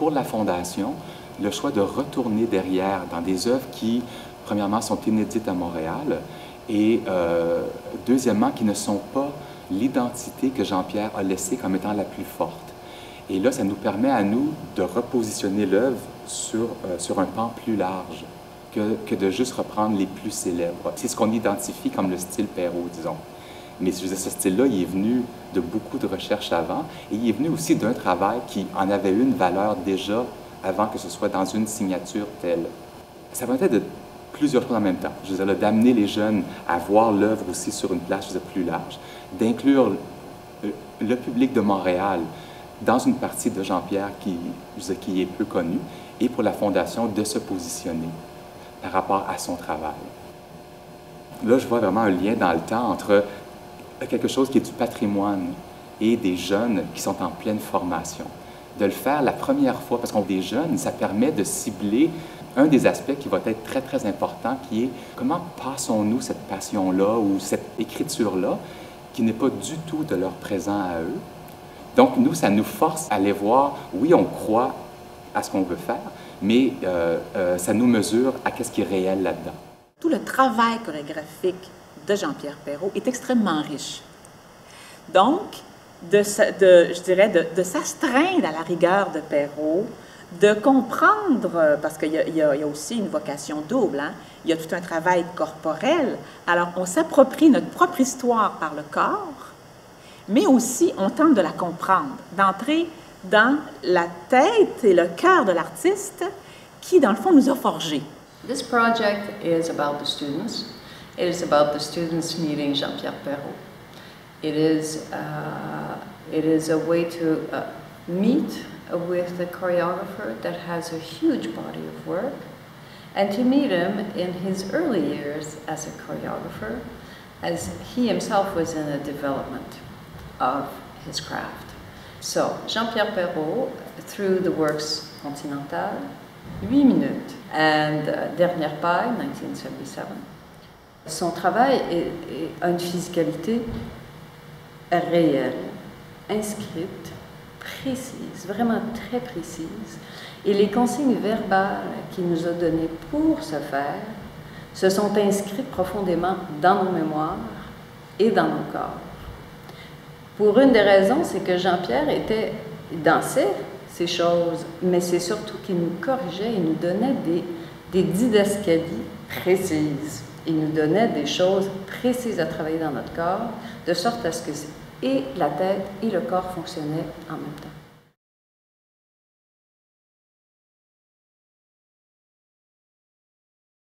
pour la Fondation, le choix de retourner derrière dans des œuvres qui, premièrement, sont inédites à Montréal et deuxièmement, qui ne sont pas l'identité que Jean-Pierre a laissée comme étant la plus forte. Et là, ça nous permet à nous de repositionner l'œuvre sur un pan plus large que de juste reprendre les plus célèbres. C'est ce qu'on identifie comme le style Perrault, disons. Mais je veux dire, ce style-là, il est venu de beaucoup de recherches avant et il est venu aussi d'un travail qui en avait une valeur déjà avant que ce soit dans une signature telle. Ça va être de plusieurs choses en même temps. Je veux dire, d'amener les jeunes à voir l'œuvre aussi sur une place, je veux dire, plus large, d'inclure le public de Montréal dans une partie de Jean-Pierre qui est peu connue, et pour la Fondation de se positionner par rapport à son travail. Là, je vois vraiment un lien dans le temps entre quelque chose qui est du patrimoine et des jeunes qui sont en pleine formation. De le faire la première fois, parce qu'on est des jeunes, ça permet de cibler un des aspects qui va être très, très important, qui est comment passons-nous cette passion-là ou cette écriture-là, qui n'est pas du tout de leur présent à eux. Donc, nous, ça nous force à aller voir, oui, on croit à ce qu'on veut faire, mais ça nous mesure à qu'est-ce qui est réel là-dedans. Tout le travail chorégraphique de Jean-Pierre Perrault est extrêmement riche. Donc, je dirais de s'astreindre à la rigueur de Perrault, de comprendre, parce qu'il y a aussi une vocation double, hein? Il y a tout un travail corporel. Alors, on s'approprie notre propre histoire par le corps, mais aussi on tente de la comprendre, d'entrer dans la tête et le cœur de l'artiste qui, dans le fond, nous a forgés. This project is about the students. It is about the students meeting Jean-Pierre Perrault. It is a way to meet with the choreographer that has a huge body of work, and to meet him in his early years as a choreographer, as he himself was in the development of his craft. So, Jean-Pierre Perrault, through the works Continental, 8 minutes, and Dernière Paille, 1977. Son travail a une physicalité réelle, inscrite, précise, vraiment très précise. Et les consignes verbales qu'il nous a données pour ce faire se sont inscrites profondément dans nos mémoires et dans nos corps. Pour une des raisons, c'est que Jean-Pierre dansait ces choses, mais c'est surtout qu'il nous corrigeait, il nous donnait des didascalies précises. Il nous donnait des choses précises à travailler dans notre corps, de sorte à ce que et la tête et le corps fonctionnaient en même temps.